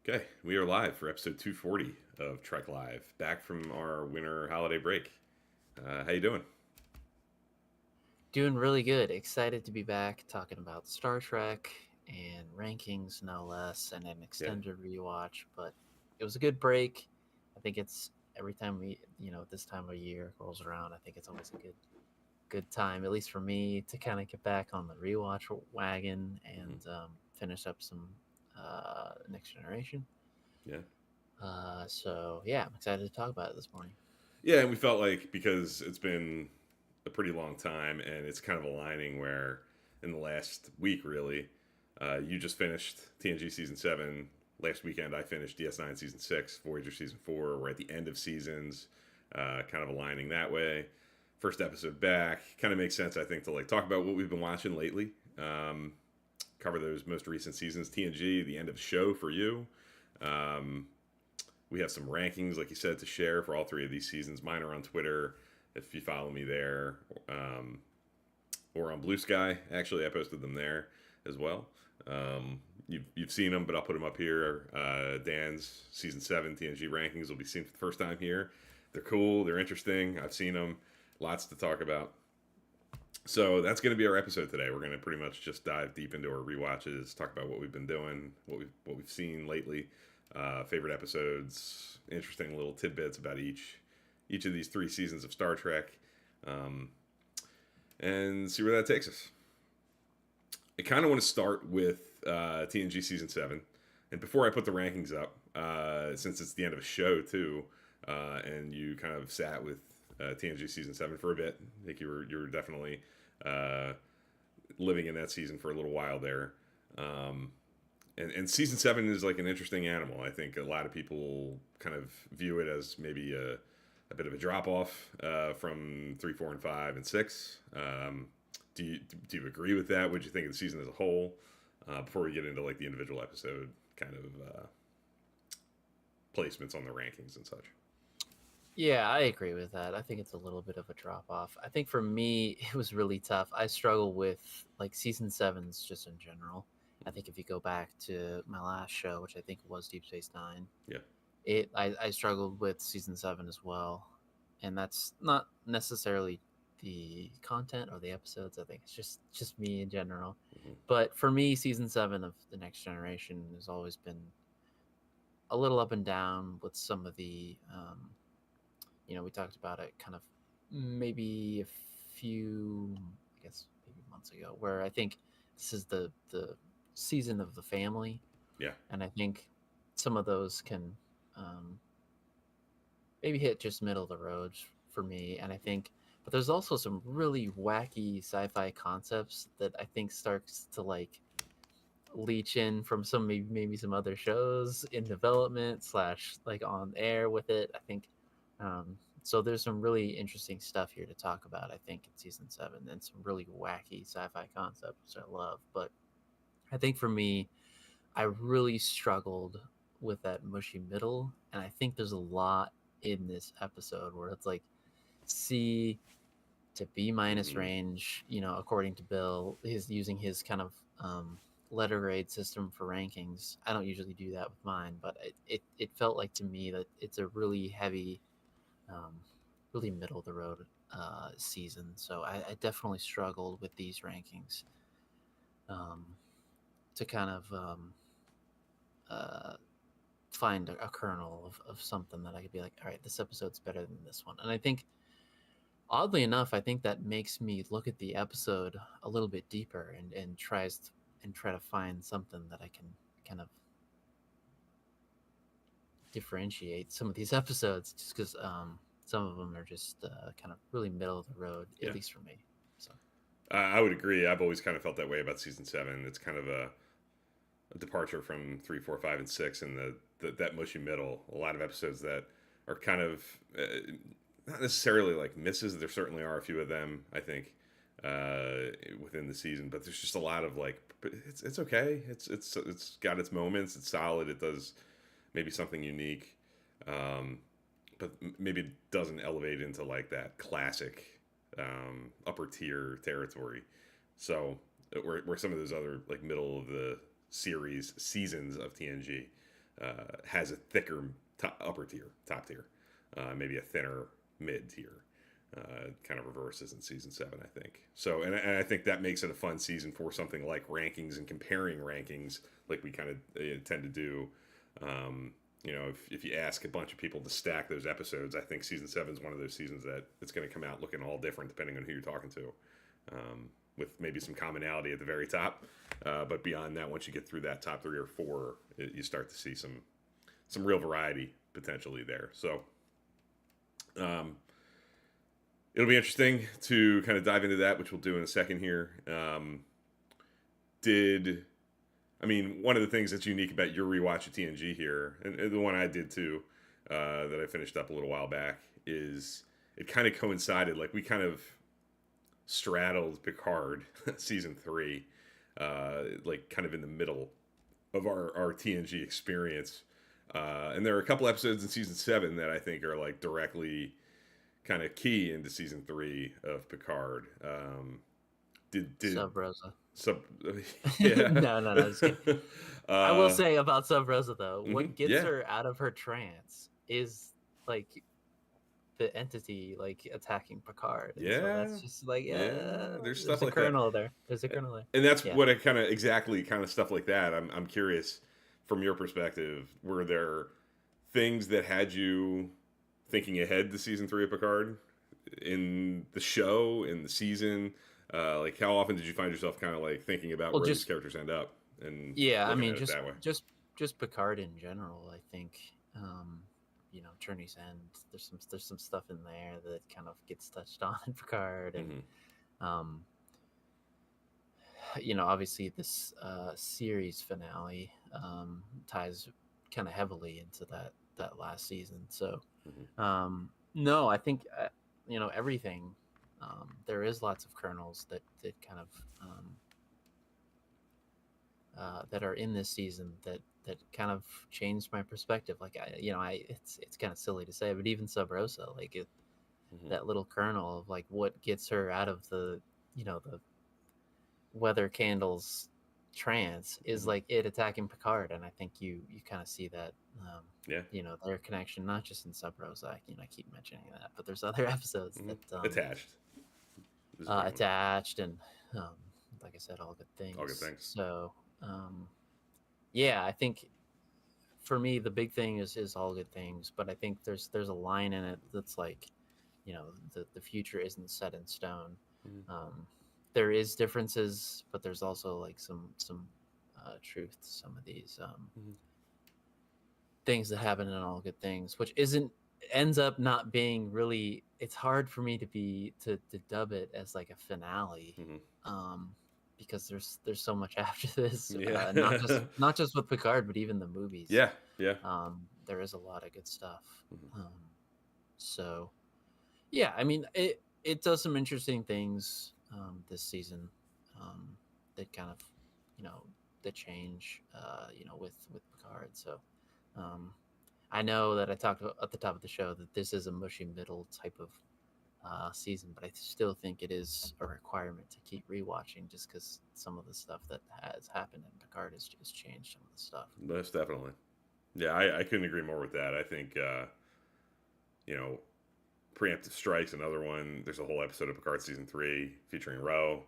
Okay, we are live for episode 240 of Trek Live, back from our winter holiday break. How you doing? Doing really good. Excited to be back talking about Star Trek and rankings, no less, and an Yeah, extended rewatch. But it was a good break. I think it's every time this time of year rolls around, I think it's always a good time, at least for me, to kind of get back on the rewatch wagon hmm and finish up some Next Generation. yeah, So yeah, I'm excited to talk about it this morning. yeah. And we felt like because it's been a pretty long time, and it's kind of aligning where in the last week, really, you just finished TNG season 7. Last weekend, I finished DS9 season 6, Voyager season 4. We're at the end of seasons, kind of aligning that way. First episode back, kind of makes sense, I think, to like talk about what we've been watching lately. Cover those most recent seasons. TNG, the end of the show for you. Um, we have some rankings, like you said, to share for all three of these seasons. Mine are on Twitter if you follow me there, um, or on Blue Sky. Actually, I posted them there as well. You've seen them, but I'll put them up here. Dan's season 7 TNG rankings will be seen for the first time here. They're cool. They're interesting. I've seen them. Lots to talk about. So that's going to be our episode today. We're going to pretty much just dive deep into our rewatches, talk about what we've been doing, what we've seen lately, favorite episodes, interesting little tidbits about each of these three seasons of Star Trek, um, and see where that takes us. I kind of want to start with TNG season 7, and before I put the rankings up, since it's the end of a show too, and you kind of sat with TNG season 7 for a bit. I think you were definitely uh, living in that season for a little while there. And season 7 is like an interesting animal. I think a lot of people kind of view it as maybe a bit of a drop off from 3, 4, and 5 and 6. Do you agree with that? What do you think of the season as a whole? Before we get into like the individual episode kind of placements on the rankings and such. Yeah, I agree with that. I think it's a little bit of a drop off. I think for me, it was really tough. I struggle with like season sevens just in general. I think if you go back to my last show, which I think was Deep Space Nine, Yeah. I struggled with season seven as well, and that's not necessarily the content or the episodes. I think it's just me in general. hmm But for me, season seven of the Next Generation has always been a little up and down with some of the we talked about it kind of maybe a few, I guess, maybe months ago, where I think this is the season of the family, Yeah. and I think some of those can um, maybe hit just middle of the road for me. And I think, but there's also some really wacky sci-fi concepts that I think starts to like leech in from some maybe some other shows in development slash like on air with it. I think so. There's some really interesting stuff here to talk about. I think in season seven, and some really wacky sci-fi concepts I love. But I think for me, I really struggled with that mushy middle, and I think there's a lot in this episode where it's like C to B minus hmm range, according to Bill, he's using his kind of letter grade system for rankings. I don't usually do that with mine, but it felt like to me that it's a really heavy, um, really middle of the road season. So I definitely struggled with these rankings um, to kind of uh, find a kernel of something that I could be like, all right, this episode's better than this one. And I think oddly enough, I think that makes me look at the episode a little bit deeper and try to find something that I can kind of differentiate some of these episodes, just because some of them are just kind of really middle of the road, at Yeah. least for me. So I would agree. I've always kind of felt that way about season 7. It's kind of a departure from 3, 4, 5, and 6, and that mushy middle. A lot of episodes that are kind of not necessarily like misses. There certainly are a few of them, I think, within the season. But there's just a lot of like, it's okay. It's got its moments. It's solid. It does maybe something unique, um, but maybe it doesn't elevate into like that classic upper tier territory. So where some of those other like middle of the series seasons of TNG. has a thicker upper tier, top tier, maybe a thinner mid tier. Kind of reverses in season 7, I think. So, and I think that makes it a fun season for something like rankings and comparing rankings, like we kind of tend to do. If you ask a bunch of people to stack those episodes, I think season 7 is one of those seasons that it's going to come out looking all different depending on who you're talking to, with maybe some commonality at the very top. But beyond that, once you get through that top 3 or 4, you start to see some real variety potentially there. So, it'll be interesting to kind of dive into that, which we'll do in a second here. One of the things that's unique about your rewatch of TNG here, and the one I did too, that I finished up a little while back, is it kind of coincided, like we kind of straddled Picard season 3, like kind of in the middle of our TNG experience. And there are a couple episodes in season 7 that I think are like directly kind of key into season 3 of Picard. Did Sub Rosa. Yeah. No, just kidding. I will say about Sub Rosa though, what gets her out of her trance is like the entity like attacking Picard. And so that's just like there's stuff like kernel that. there. There's a kernel there. And that's what I kind of stuff like that. I'm curious from your perspective, were there things that had you thinking ahead to season 3 of Picard in the show, in the season? Like how often did you find yourself kind of like thinking about where these characters end up? And just Picard in general. I think Journey's End. There's some stuff in there that kind of gets touched on in Picard, and obviously this series finale ties kind of heavily into that last season. So no, I think everything. There is lots of kernels that kind of that are in this season that kind of changed my perspective. Like it's kind of silly to say, but even Sub Rosa, like that little kernel of like what gets her out of the the weather candles trance is like it attacking Picard, and I think you kind of see that their connection, not just in Sub Rosa. I keep mentioning that, but there's other episodes that attached and like I said, all good things. So I think for me the big thing is all good things, but I think there's a line in it that's like the future isn't set in stone. There is differences, but there's also like some truth to some of these things that happen in all good things, which ends up not being really. It's hard for me to dub it as like a finale, because there's so much after this. Not just with Picard, but even the movies. There is a lot of good stuff. It does some interesting things this season that kind of that change with Picard. So I know that I talked about at the top of the show that this is a mushy middle type of season, but I still think it is a requirement to keep rewatching, just because some of the stuff that has happened in Picard has just changed some of the stuff. Most definitely. Yeah, I couldn't agree more with that. I think Preemptive Strike's another one. There's a whole episode of Picard season 3 featuring Ro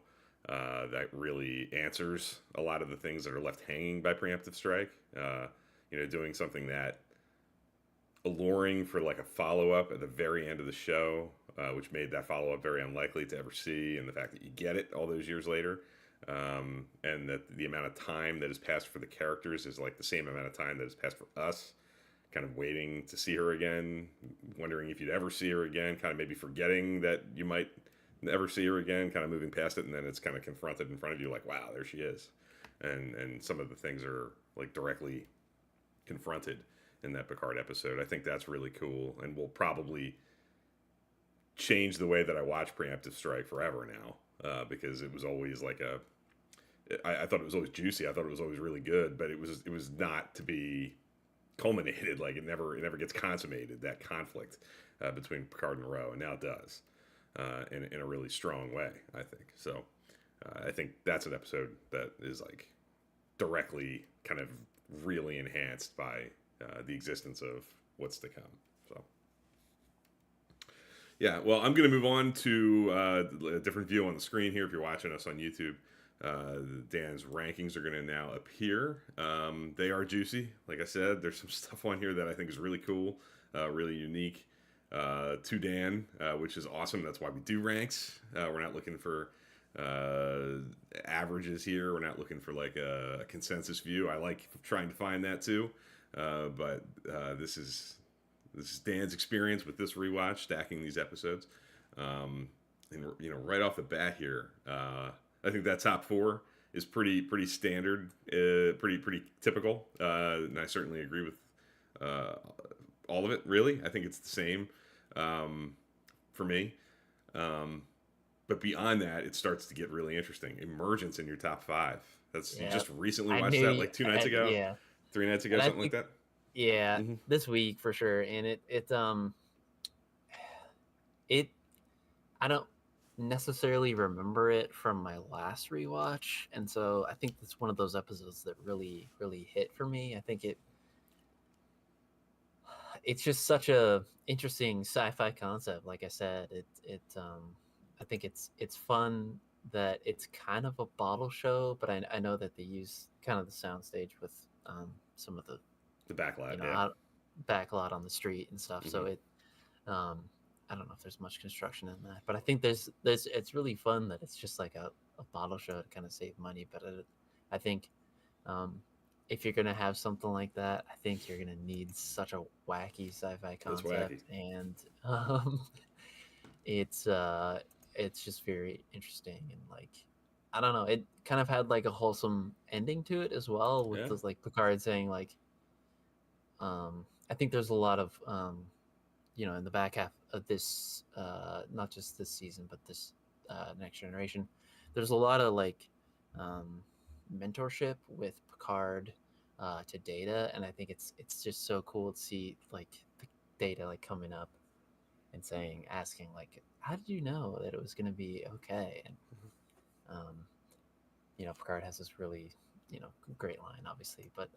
that really answers a lot of the things that are left hanging by Preemptive Strike. Doing something that alluring for like a follow-up at the very end of the show, which made that follow-up very unlikely to ever see, and the fact that you get it all those years later, and that the amount of time that has passed for the characters is like the same amount of time that has passed for us, kind of waiting to see her again, wondering if you'd ever see her again, kind of maybe forgetting that you might never see her again, kind of moving past it, and then it's kind of confronted in front of you like, wow, there she is. And some of the things are like directly confronted in that Picard episode. I think that's really cool, and will probably change the way that I watch Preemptive Strike forever now, because it was always like I thought it was always juicy. I thought it was always really good, but it was not to be culminated. Like it never gets consummated, that conflict between Picard and Ro, and now it does in a really strong way, I think. So I think that's an episode that is like directly kind of really enhanced by the existence of what's to come. So. Yeah, well, I'm going to move on to a different view on the screen here. If you're watching us on YouTube, Dan's rankings are going to now appear. They are juicy. Like I said, there's some stuff on here that I think is really cool, really unique to Dan, which is awesome. That's why we do ranks. We're not looking for averages here. We're not looking for like a consensus view. I like trying to find that too, but this is Dan's experience with this rewatch, stacking these episodes. And right off the bat here, I think that top four is pretty standard, pretty typical, and I certainly agree with all of it. Really, I think it's the same for me. But beyond that, it starts to get really interesting. Emergence in your top five. You just recently watched that like 2 nights ago, yeah, 3 nights ago, and something like that. Yeah, this week for sure, and it I don't necessarily remember it from my last rewatch, and so I think it's one of those episodes that really hit for me. I think it's just such a interesting sci-fi concept. Like I said, I think it's fun that it's kind of a bottle show, but I know that they use kind of the soundstage with some of the backlot, backlot on the street and stuff. So I don't know if there's much construction in that, but I think there's it's really fun that it's just like a bottle show to kind of save money. But I think if you're gonna have something like that, I think you're gonna need such a wacky sci-fi concept, and it's just very interesting, and like I don't know, it kind of had like a wholesome ending to it as well, with those like Picard saying like I think there's a lot of in the back half of this not just this season but this Next Generation, there's a lot of like mentorship with Picard to Data, and I think it's just so cool to see like the Data like coming up and asking like, how did you know that it was going to be okay? And Picard has this really great line, obviously, but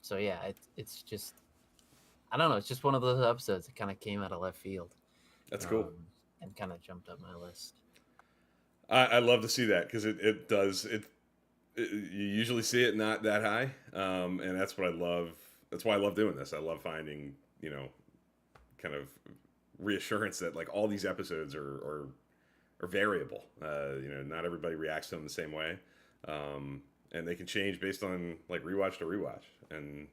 so yeah, it's just, I don't know, it's just one of those episodes that kind of came out of left field. That's cool. And kind of jumped up my list. I love to see that, because it does you usually see it not that high, and that's what I love. That's why I love doing this. I love finding kind of reassurance that like all these episodes are variable. Not everybody reacts to them the same way, and they can change based on like rewatch to rewatch. And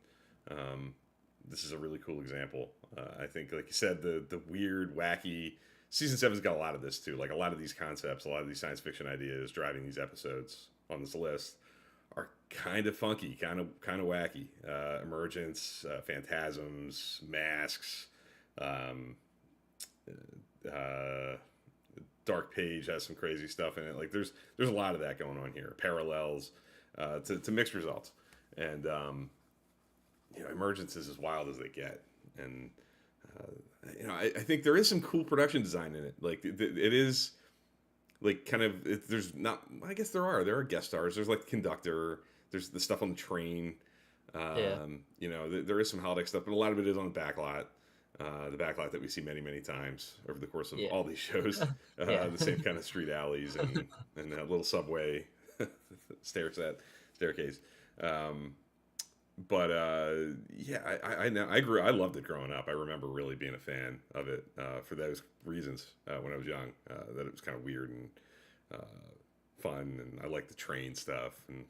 this is a really cool example. I think, like you said, the weird, wacky season 7's got a lot of this too. Like a lot of these concepts, a lot of these science fiction ideas driving these episodes on this list are kind of funky, kind of wacky. Emergence, phantasms, masks. Dark Page has some crazy stuff in it. Like there's a lot of that going on here. Parallels to mixed results, and Emergence is as wild as they get. And I think there is some cool production design in it. Like it is like kind of there's not. I guess there are guest stars. There's like conductor. There's the stuff on the train. There is some holodeck stuff, but a lot of it is on the backlot. The backlot that we see many times over the course of all these shows. The same kind of street alleys and that little subway staircase. I loved it growing up. I remember really being a fan of it for those reasons when I was young. That it was kind of weird and fun, and I liked the train stuff. And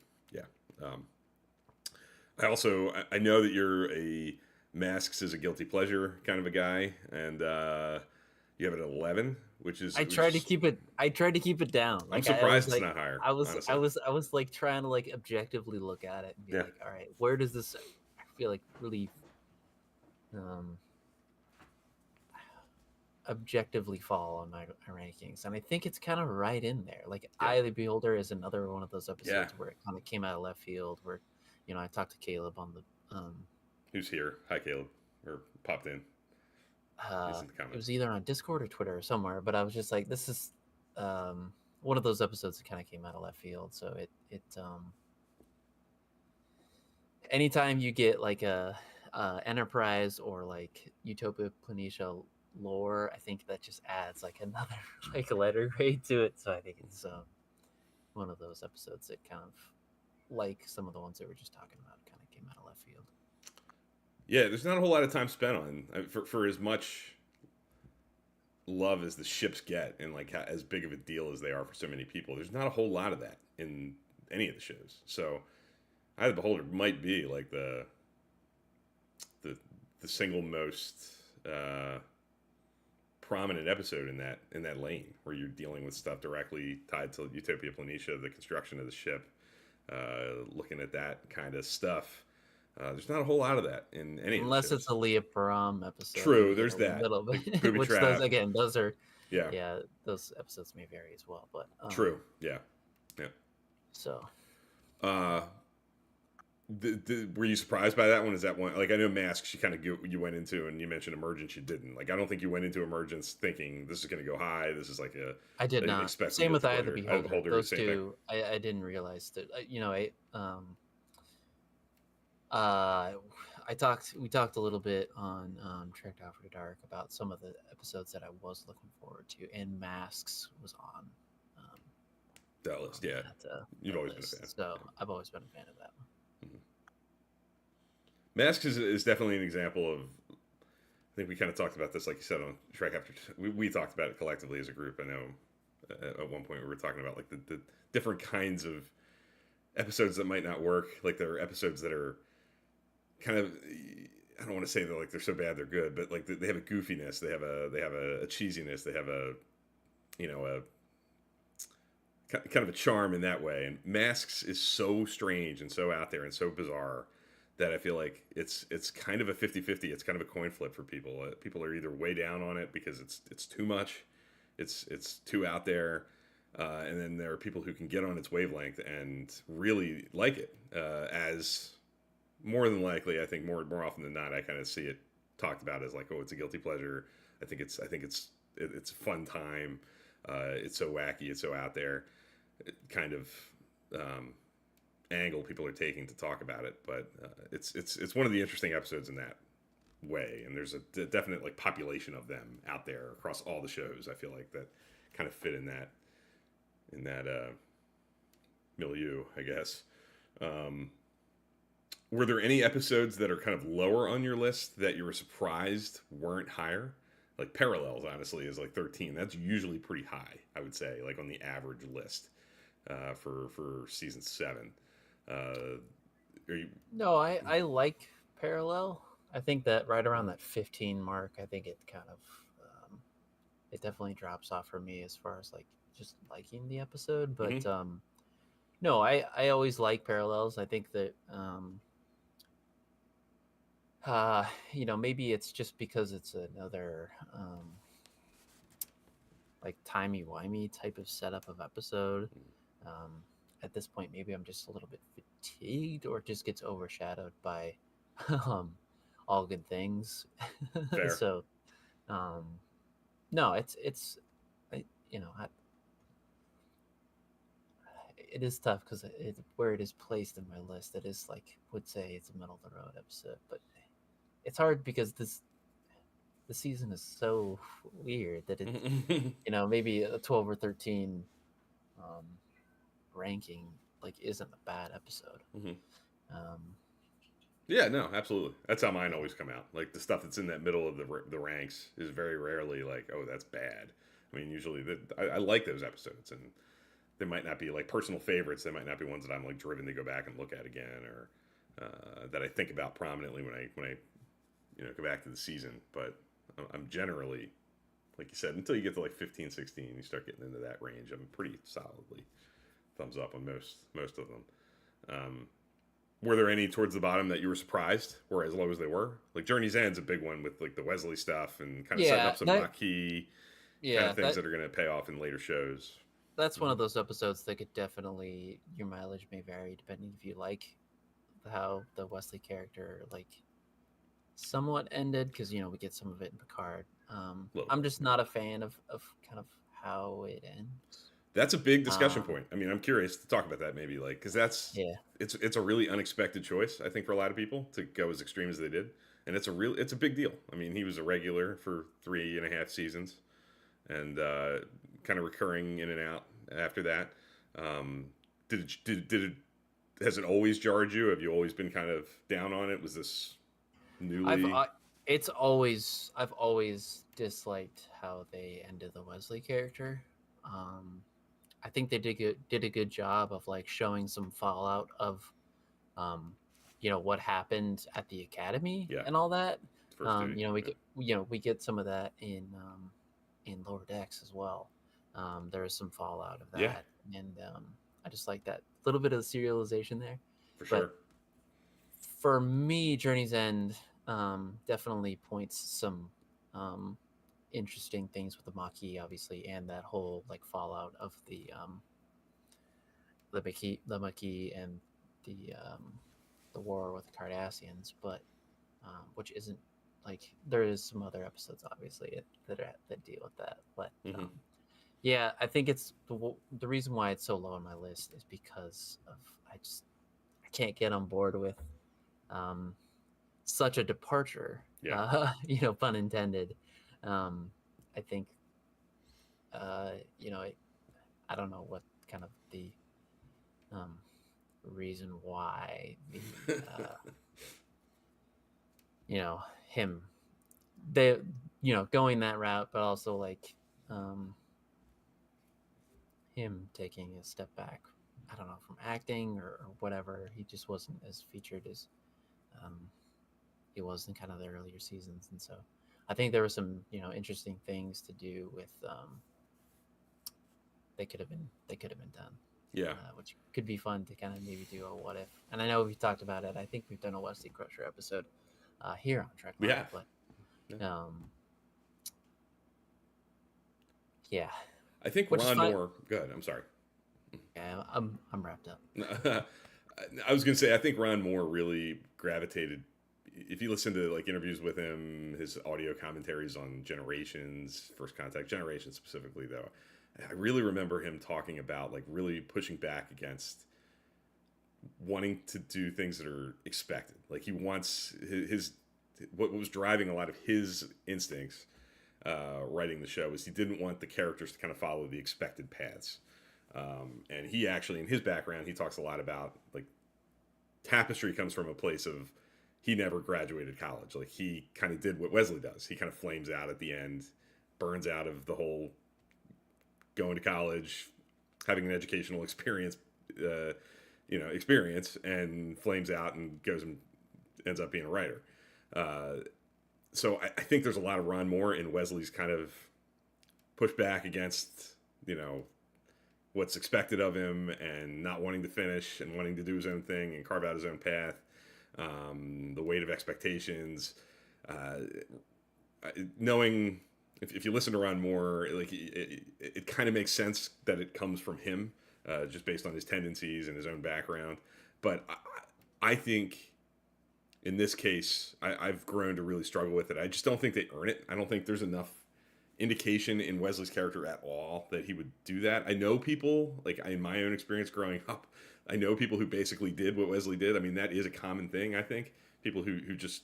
I know that you're a Masks is a guilty pleasure kind of a guy, and you have it at 11, which is I tried to keep it down. I'm surprised it's not higher. I was like trying to like objectively look at it and be like, all right, where does this, I feel like, really objectively fall on my rankings, and I think it's kind of right in there. Like Eye of the Beholder is another one of those episodes where it kind of came out of left field, where I talked to Caleb on the who's here. Hi, Caleb, or popped in. He's in the comments. It was either on Discord or Twitter or somewhere, but I was just like, this is one of those episodes that kind of came out of left field. So anytime you get like a Enterprise or like Utopia Planitia lore, I think that just adds like another like letter grade to it. So I think it's one of those episodes that kind of, like some of the ones that we were just talking about, kind of came out of left field. Yeah, there's not a whole lot of time spent on for as much love as the ships get, and like as big of a deal as they are for so many people. There's not a whole lot of that in any of the shows. So, Eye of the Beholder might be like the single most prominent episode in that lane, where you're dealing with stuff directly tied to Utopia Planitia, the construction of the ship, looking at that kind of stuff. There's not a whole lot of that in any of the Unless shows. it's a Leah Param episode, True, you get there's a that. little Like bit, Booby which those Trap. again, those are Yeah. yeah, those episodes may vary as well, but True. Yeah. Yeah. So, Uh, were you surprised by that one? Is that one like I know Masks you kind of you went into, and you mentioned Emergence you didn't like. I don't think you went into Emergence thinking this is going to go high. This is like I did I didn't not. expect Same with Eye of the Eye of the Beholder. Beholder. Those Same two, I didn't realize that. We talked a little bit on Tracked After Dark about some of the episodes that I was looking forward to, and Masks was on that list. Yeah, you've that always list. been a fan. So Yeah. I've always been a fan of that one. Masks is definitely an example of. I think we kind of talked about this, like you said, on Track After. We talked about it collectively as a group. I know at one point we were talking about like the different kinds of episodes that might not work. Like there are episodes that are kind of, I don't want to say that like they're so bad they're good, but like they have a goofiness, they have a cheesiness, they have a kind of a charm in that way. And Masks is so strange and so out there and so bizarre that I feel like it's kind of a 50-50. It's kind of a coin flip for people. People are either way down on it because it's too much, it's too out there, and then there are people who can get on its wavelength and really like it. As more than likely, I think more often than not, I kind of see it talked about as like, oh, it's a guilty pleasure. I think it's a fun time. It's so wacky, it's so out there. Kind of angle people are taking to talk about it, but it's one of the interesting episodes in that way. And there's a definite like population of them out there across all the shows. I feel like that kind of fit in that milieu, I guess. Were there any episodes that are kind of lower on your list that you were surprised weren't higher? Like Parallels, honestly, is like 13. That's usually pretty high, I would say, like on the average list for season 7. No, I like Parallel. I think that right around that 15 mark, I think it kind of it definitely drops off for me as far as like just liking the episode. But no, I always like Parallels. I think that maybe it's just because it's another like timey-wimey type of setup of episode. At this point, maybe I'm just a little bit fatigued, or it just gets overshadowed by All Good Things. So, no, it is tough because where it is placed in my list, it is like, would say it's a middle of the road episode, but it's hard because the season is so weird that it maybe a 12 or 13 ranking like isn't a bad episode. Yeah, no, absolutely. That's how mine always come out. Like the stuff that's in that middle of the ranks is very rarely like, oh, that's bad. I mean, usually I like those episodes, and they might not be like personal favorites. They might not be ones that I'm like driven to go back and look at again, or that I think about prominently when I go back to the season. But I'm generally, like you said, until you get to like 15, 16, you start getting into that range. I'm pretty solidly thumbs up on most of them. Were there any towards the bottom that you were surprised were as low as they were? Like Journey's End's a big one with like the Wesley stuff and kind of setting up some marquee kind of things that are going to pay off in later shows. That's one of those episodes that could definitely, your mileage may vary depending if you like how the Wesley character like somewhat ended, because we get some of it in Picard. I'm just not a fan of kind of how it ends. That's a big discussion Um, point. I mean, I'm curious to talk about that maybe, like, because that's yeah, it's a really unexpected choice, I think, for a lot of people to go as extreme as they did, and it's a big deal. I mean, he was a regular for 3.5 seasons, and kind of recurring in and out after that. Um, did it has it always jarred you? Have you always been kind of down on it? Was this I've newly? I've always disliked how they ended the Wesley character. Um, I think they did a good job of like showing some fallout of um, what happened at the academy Yeah, and all that. first duty. Yeah. We get some of that in Lower Decks as well. There is some fallout of Yeah, that, and I just like that little bit of the serialization there. for But sure. for me, Journey's End definitely points some um, interesting things with the Maquis, obviously, and that whole like fallout of the Maquis and the war with the Cardassians, but which isn't like there is some other episodes obviously that deal with that, but Hmm. yeah, I think it's the reason why it's so low on my list is because of I can't get on board with um, such a departure. Yeah, Pun intended. Um, I think uh, you know I don't know what kind of the um, reason why the him they going that route, but also like um, him taking a step back. I don't know, from acting or whatever. He just wasn't as featured as um, he was in kind of the earlier seasons, and so I think there were some interesting things to do with they could have been done, yeah, which could be fun to kind of maybe do a what if. And I know we've talked about it. I think we've done a Wesley Crusher episode here on Trek we Line, have. but Yeah. um, yeah, I think which is Ron fine. Moore. Good. I'm sorry. Yeah, I'm wrapped up. I was gonna say I think Ron Moore really gravitated. If you listen to like interviews with him, his audio commentaries on Generations, First Contact, Generations specifically, though, I really remember him talking about like really pushing back against wanting to do things that are expected. Like he wants his what was driving a lot of his instincts writing the show is he didn't want the characters to kind of follow the expected paths. And he actually, in his background, he talks a lot about like Tapestry comes from a place of he never graduated college. Like he kind of did what Wesley does. He kind of flames out at the end, burns out of the whole going to college, having an educational experience, experience, and flames out and goes and ends up being a writer. Uh, so I think there's a lot of Ron Moore in Wesley's kind of pushback against what's expected of him and not wanting to finish and wanting to do his own thing and carve out his own path. The weight of expectations, uh, knowing if you listen to Ron Moore, like it kind of makes sense that it comes from him, just based on his tendencies and his own background. But I think in this case, I've grown to really struggle with it. I just don't think they earn it. I don't think there's enough indication in Wesley's character at all that he would do that. I know people, like in my own experience growing up, I know people who basically did what Wesley did. I mean, that is a common thing, I think. People who just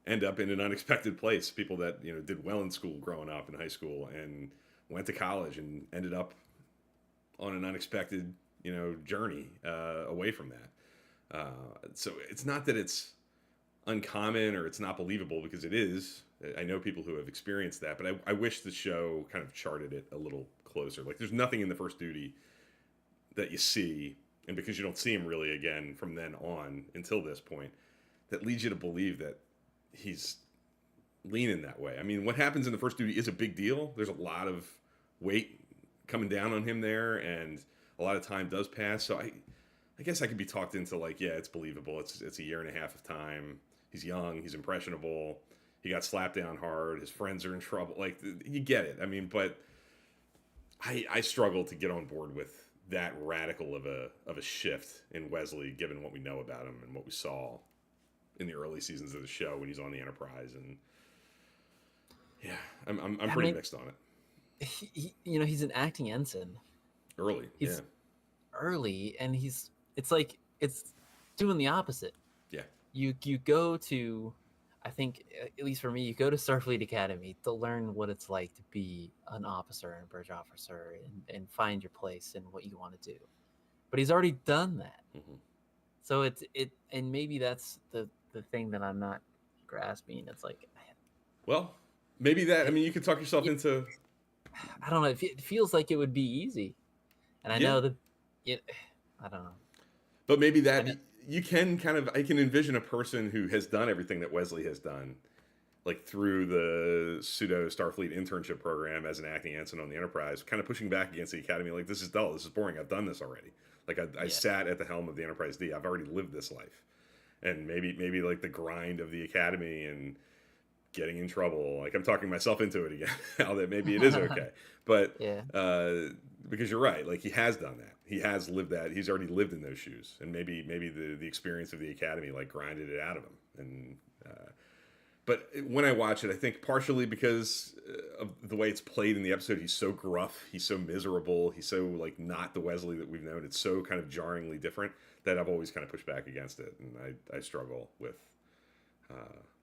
end up in an unexpected place. People that, did well in school growing up in high school and went to college and ended up on an unexpected, journey away from that. So it's not that it's uncommon or it's not believable because it is. I know people who have experienced that, but I wish the show kind of charted it a little closer. Like there's nothing in the first duty that you see, and because you don't see him really again from then on until this point, that leads you to believe that he's leaning that way. I mean, what happens in the first duty is a big deal. There's a lot of weight coming down on him there, and a lot of time does pass. So I guess I could be talked into like, yeah, it's believable. It's a year and a half of time. He's young. He's impressionable. He got slapped down hard. His friends are in trouble. Like you get it. I mean, but I struggle to get on board with that radical of a shift in Wesley, given what we know about him and what we saw in the early seasons of the show when he's on the Enterprise. And yeah, I'm I pretty mean, mixed on it. he's an acting ensign. Early, yeah, He's early, and it's like it's doing the opposite. yeah. You go to, I think, at least for me, you go to Starfleet Academy to learn what it's like to be an officer and a bridge officer, and find your place in what you want to do. But he's already done that. Hmm. So and maybe that's the thing that I'm not grasping. It's like, Well, maybe that. I it, mean, you could talk yourself it, into, I don't know. It feels like it would be easy, and I yeah, know that it. I don't know. but maybe I that know. you can kind of. I can envision a person who has done everything that Wesley has done, like through the pseudo Starfleet internship program as an acting ensign on the Enterprise, kind of pushing back against the Academy. Like, this is dull. This is boring. I've done this already. Like, I Yeah. sat at the helm of the Enterprise D. I've already lived this life, and maybe like the grind of the Academy and getting in trouble. Like, I'm talking myself into it again now that maybe it is okay. But Yeah. because you're right, like he has done that. He has lived that. He's already lived in those shoes, and maybe the experience of the Academy like grinded it out of him. And but when I watch it, I think partially because of the way it's played in the episode, he's so gruff, he's so miserable, he's so like not the Wesley that we've known. It's so kind of jarringly different that I've always kind of pushed back against it, and I struggle with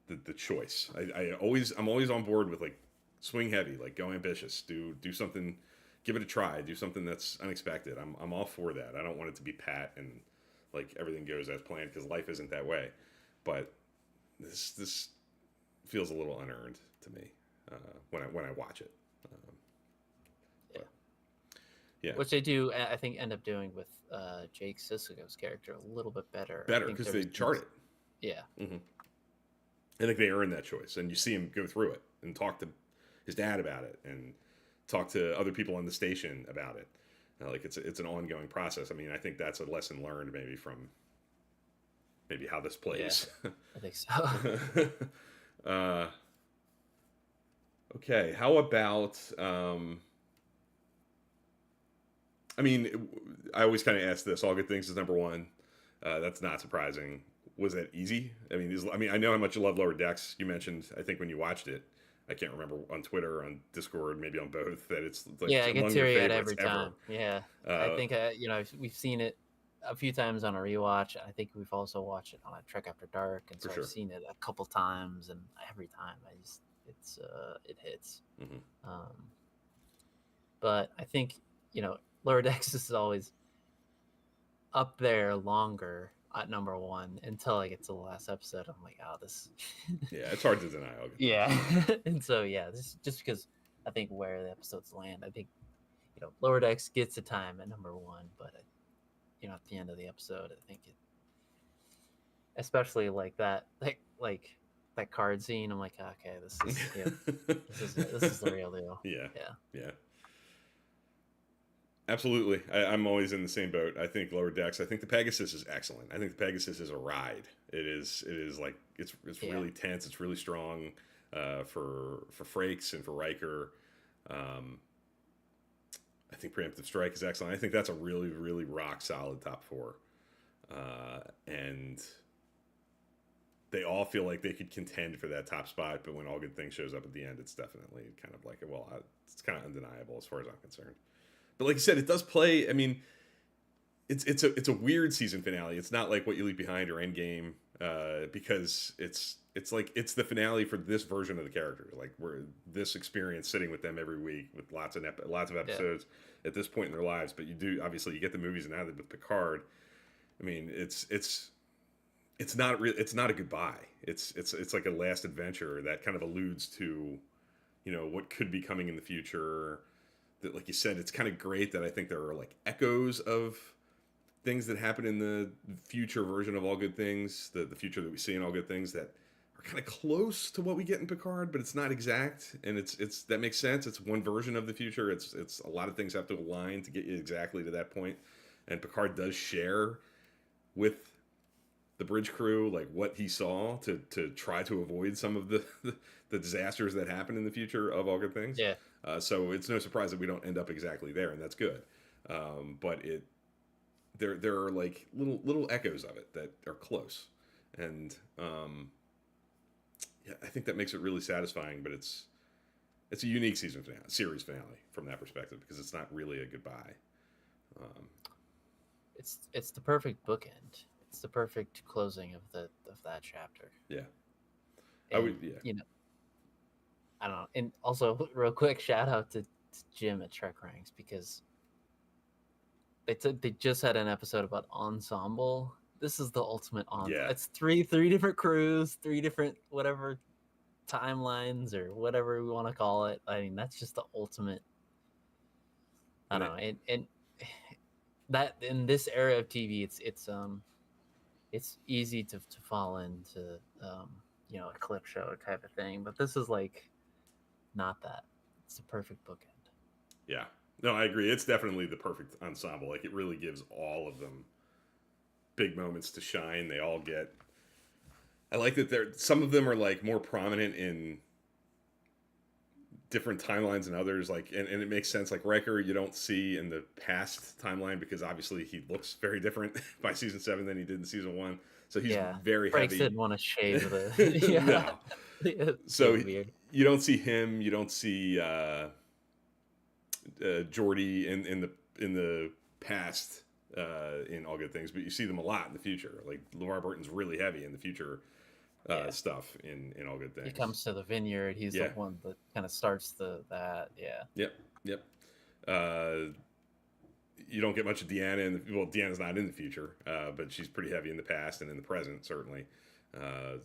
the choice. I'm always on board with like swing heavy, like go ambitious, do something, give it a try, do something that's unexpected. I'm all for that. I don't want it to be pat and like everything goes as planned because life isn't that way. But this feels a little unearned to me when I watch it. Yeah. But yeah, Which they do, I think, end up doing with Jake Sisko's character a little bit better. I better think because there they was chart it. Yeah. Mm-hmm. I think they earn that choice, and you see him go through it and talk to his dad about it, and talk to other people on the station about it. Like it's an ongoing process. I mean, I think that's a lesson learned maybe from maybe how this plays. Yeah, I think so. Okay, how about? I mean, I always kind of ask this. All Good Things is number one. That's not surprising. Was that easy? I mean, I know how much you love Lower Decks. You mentioned, I think, when you watched it. I can't remember on Twitter, on Discord, maybe on both, that it's like Yeah, I get among your teary eyed favorites every ever. time. Yeah, I Uh, think we've seen it a few times on a rewatch. I think we've also watched it on a Trek After Dark, and for so I've sure. seen it a couple times, and every time it hits. Hmm. Um, but I think Lower Decks is always up there longer at number one until I get to the last episode. I'm like, oh, this. Yeah, it's hard to deny All Good Things. Yeah, and so yeah, this is just because I think where the episodes land. I think Lower Decks gets the time at number one, but at the end of the episode, I think especially like that card scene. I'm like, okay, this is this is the real deal. Yeah, Yeah, yeah. Absolutely. I'm always in the same boat. I think Lower Decks. I think the Pegasus is excellent. I think the Pegasus is a ride. It is like it's yeah, really tense. It's really strong for Frakes and for Riker. Um, I think Preemptive Strike is excellent. I think that's a really really rock solid top four, and they all feel like they could contend for that top spot. But when All Good Things shows up at the end, it's definitely kind of like it's kind of undeniable as far as I'm concerned. But like you said, it does play. I mean, it's a weird season finale. It's not like What You Leave Behind or Endgame, because it's like it's the finale for this version of the characters. Like we're this experience sitting with them every week with lots of episodes at this point in their lives. But you get the movies, and now with Picard, I mean, it's not it's not a goodbye. It's like a last adventure that kind of alludes to what could be coming in the future. That, like you said, it's kind of great that I think there are like echoes of things that happen in the future version of All Good Things, the future that we see in All Good Things, that are kind of close to what we get in Picard, but it's not exact, and it's that makes sense. It's one version of the future. It's a lot of things have to align to get you exactly to that point, and Picard does share with the bridge crew like what he saw to try to avoid some of the disasters that happen in the future of All Good Things. yeah, So it's no surprise that we don't end up exactly there, and that's good. But there are like little echoes of it that are close, and yeah, I think that makes it really satisfying. But it's a unique series finale from that perspective because it's not really a goodbye. Um, It's the perfect bookend. It's the perfect closing of that chapter. yeah, I would. And Yeah, I don't know. And also, real quick, shout out to Jim at Trek Ranks, because they just had an episode about ensemble. This is the ultimate ensemble. yeah, It's three different crews, three different whatever timelines or whatever we want to call it. I mean, that's just the ultimate. I and don't know. And that in this era of TV, it's easy to fall into a clip show type of thing. But this is like not that. It's the perfect bookend. yeah. No, I agree. It's definitely the perfect ensemble. Like it really gives all of them big moments to shine. They all get. I like that some of them are like more prominent in different timelines than others. Like, and it makes sense. Like Riker, you don't see in the past timeline because obviously he looks very different by season 7 than he did in season 1. So he's Yeah, very Frakes heavy. didn't want to shave the yeah. No. So Big beard. you don't see him. You don't see Geordi in the past in All Good Things, but you see them a lot in the future. Like LeVar Burton's really heavy in the future Yeah. stuff in All Good Things. He comes to the vineyard. He's Yeah. the one that kind of starts that. Yeah. Yep. Uh, you don't get much of Deanna. Well, Deanna's not in the future, but she's pretty heavy in the past and in the present, certainly. Uh,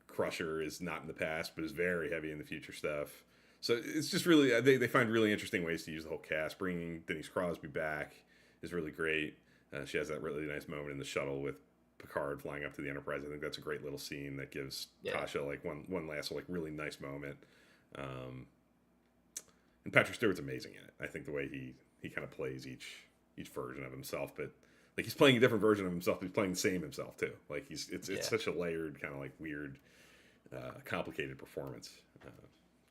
Crusher is not in the past, but is very heavy in the future stuff. So it's just really, they find really interesting ways to use the whole cast. Bringing Denise Crosby back is really great. She has that really nice moment in the shuttle with Picard flying up to the Enterprise. I think that's a great little scene that gives Tasha like one last like really nice moment. And Patrick Stewart's amazing in it. I think the way he kind of plays each version of himself, but like he's playing a different version of himself, but he's playing the same himself too. Like it's such a layered kind of like weird, complicated performance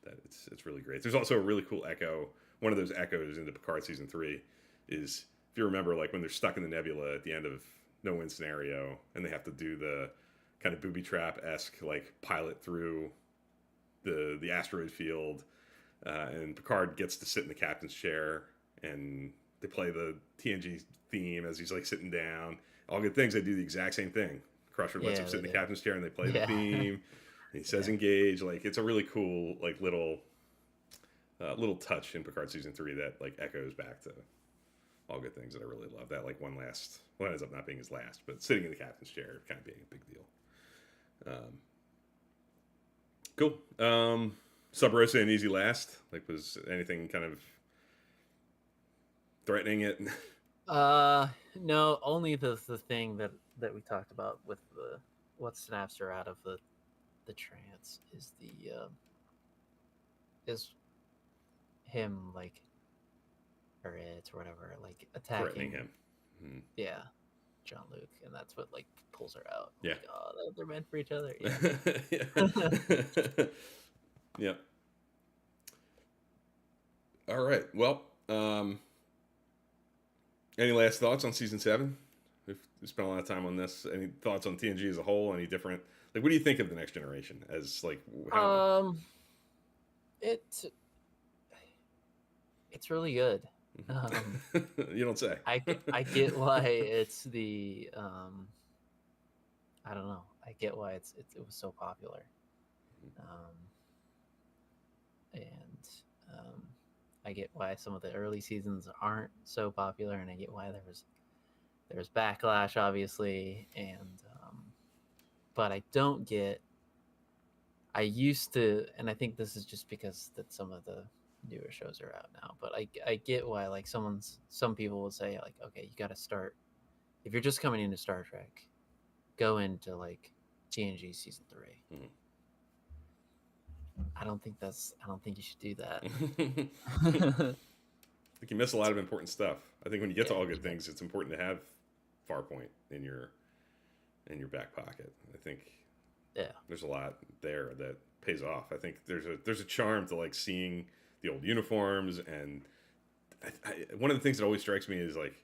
that it's really great. There's also a really cool echo. One of those echoes into Picard season 3 is, if you remember, like when they're stuck in the nebula at the end of No Win Scenario, and they have to do the kind of booby trap esque like pilot through the asteroid field, and Picard gets to sit in the captain's chair, and they play the TNG theme as he's like sitting down. All Good Things, they do the exact same thing. Crusher lets him sit in the captain's chair, and they play the theme. And he says engage. Like it's a really cool like little touch in Picard season 3 that like echoes back to All Good Things that I really love. That like one ends up not being his last, but sitting in the captain's chair kind of being a big deal. Cool. Sub Rosa and Easy Last. Like, was anything kind of threatening it? No, only the thing that we talked about with the what snaps her out of the trance is him like, or it or whatever, like attacking Threatening him. Yeah, John Luke, and that's what like pulls her out. Yeah. Like, oh, they're meant for each other. Yeah. Yep. All right. Well, any last thoughts on season 7? We've spent a lot of time on this. Any thoughts on TNG as a whole? Any different? Like, what do you think of the Next Generation as like? How... It's really good. You don't say. I get why it's the I don't know. I get why it was so popular. And I get why some of the early seasons aren't so popular, and I get why there was backlash, obviously, and but I don't get. I used to, and I think this is just because that some of the newer shows are out now, but I get why like some people will say like, okay, you got to start if you're just coming into Star Trek, go into like TNG season 3. Mm-hmm. I don't think you should do that. I think you miss a lot of important stuff. I think when you get to All Good Things, it's important to have Farpoint in your back pocket. I think there's a lot there that pays off. I think there's a charm to like seeing the old uniforms, and one of the things that always strikes me is like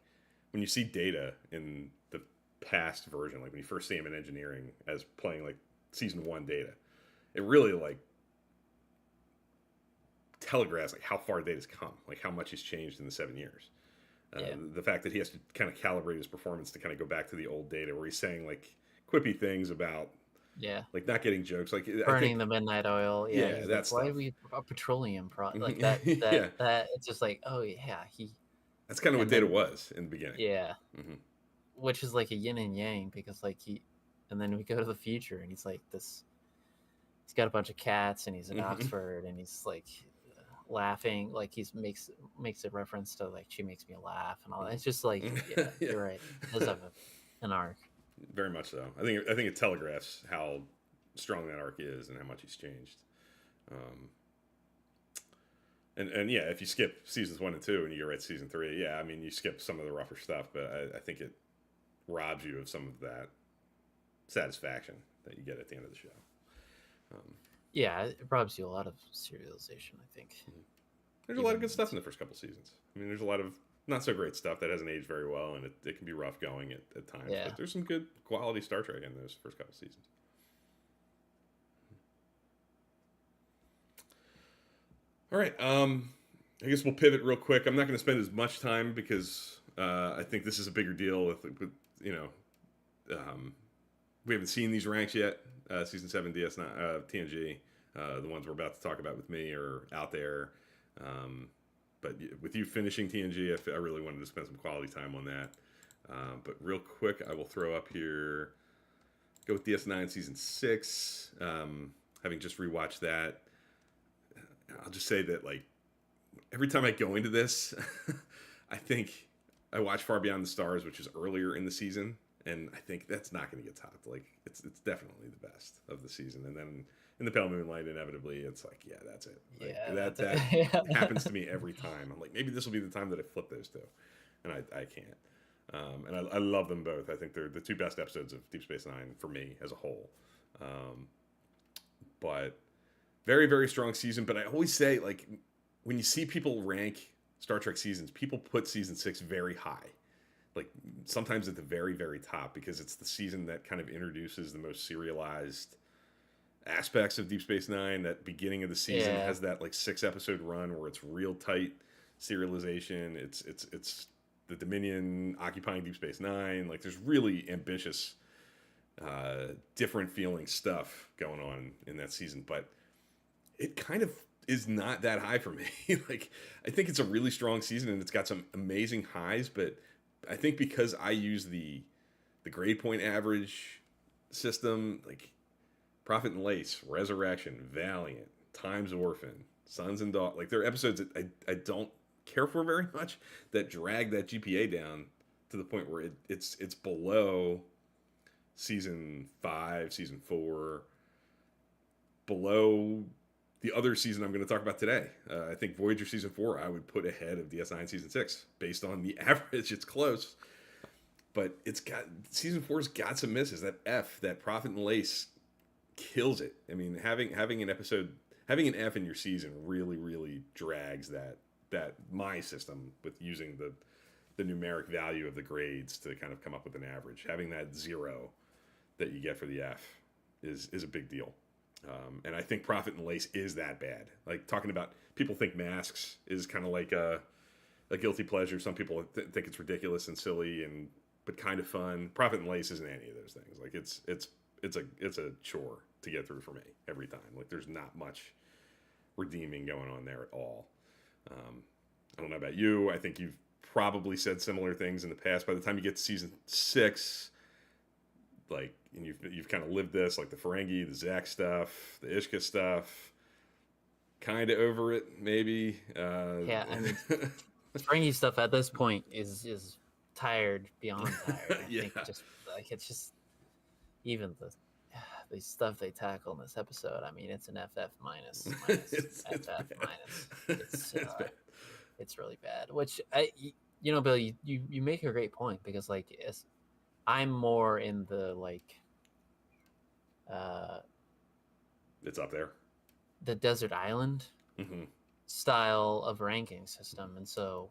when you see Data in the past version, like when you first see him in Engineering as playing like season 1 Data, it really like telegraphs like how far Data's come, like how much he's changed in the 7 years. Yeah. The fact that he has to kind of calibrate his performance to kind of go back to the old data where he's saying like quippy things about Yeah. like not getting jokes. Like I Burning think, the midnight oil. Yeah, yeah, he's that like, why are stuff. we a petroleum like that Yeah, it's just like, oh yeah, he that's kind of what and data then was in the beginning. yeah, Hmm. which is like a yin and yang because like and then we go to the future and he's like this he's got a bunch of cats and he's at Hmm. Oxford and he's like laughing like he's makes a reference to like she makes me laugh and all that. It's just like yeah, Yeah, you're right. It does have an arc. very much so. I think it telegraphs how strong that arc is and how much he's changed. Um, and yeah, if you skip seasons 1 and 2 and you go right to season 3, yeah, I mean you skip some of the rougher stuff, but I think it robs you of some of that satisfaction that you get at the end of the show. Um, Yeah, it robs you a lot of serialization, I think. there's a lot of good stuff in the first couple seasons. I mean, there's a lot of not so great stuff that hasn't aged very well, and it can be rough going at times. Yeah. But there's some good quality Star Trek in those first couple seasons. All right. I guess we'll pivot real quick. I'm not going to spend as much time because I think this is a bigger deal with you know, we haven't seen these ranks yet. Season 7 DS9 TNG, the ones we're about to talk about with me are out there. But with you finishing TNG, I really wanted to spend some quality time on that. But real quick, I will throw up here. Go with DS9 season 6. Having just rewatched that, I'll just say that like every time I go into this, I think I watch Far Beyond the Stars, which is earlier in the season, and I think that's not going to get topped. Like it's definitely the best of the season, and then in the Pale Moonlight, inevitably, it's like yeah, that's it. Like, Yeah, that yeah. happens to me every time. I'm like maybe this will be the time that I flip those two, and I can't. And I love them both. I think they're the two best episodes of Deep Space Nine for me as a whole. But very very strong season. But I always say like when you see people rank Star Trek seasons, people put season 6 very high. Like sometimes at the very very top because it's the season that kind of introduces the most serialized aspects of Deep Space Nine. That beginning of the season Yeah. has that like 6 episode run where it's real tight serialization. It's the Dominion occupying Deep Space Nine. Like there's really ambitious, different feeling stuff going on in that season, but it kind of is not that high for me. Like I think it's a really strong season and it's got some amazing highs, but I think because I use the grade point average system, like Prophet and Lace, Resurrection, Valiant, Times Orphan, Sons and Daughters, like they're episodes that I don't care for very much that drag that GPA down to the point where it's below season 5, season 4, below the other season I'm going to talk about today. I think Voyager season 4 I would put ahead of DS9 season 6 based on the average. It's close, but it's got season 4's got some misses. That F, that Prophet and Lace, kills it. I mean, having an episode, having an F in your season really really drags that my system with using the numeric value of the grades to kind of come up with an average. Having that 0 that you get for the F is a big deal. And I think Prophet and Lace is that bad. Like talking about, people think Masks is kind of like a guilty pleasure. Some people think it's ridiculous and silly but kind of fun. Prophet and Lace isn't any of those things. Like it's a chore to get through for me every time. Like there's not much redeeming going on there at all. I don't know about you. I think you've probably said similar things in the past. By the time you get to season 6, like, and you've kind of lived this, like the Ferengi, the Zach stuff, the Ishka stuff, kind of over it, maybe. Yeah, I mean, Ferengi stuff at this point is tired beyond tired. I yeah. think just like it's just even the stuff they tackle in this episode. I mean, it's an FF minus it's FF bad. minus. It's bad. It's really bad. Which Bill, you make a great point because like I'm more in the like It's up there. the desert island Mm-hmm. style of ranking system, and so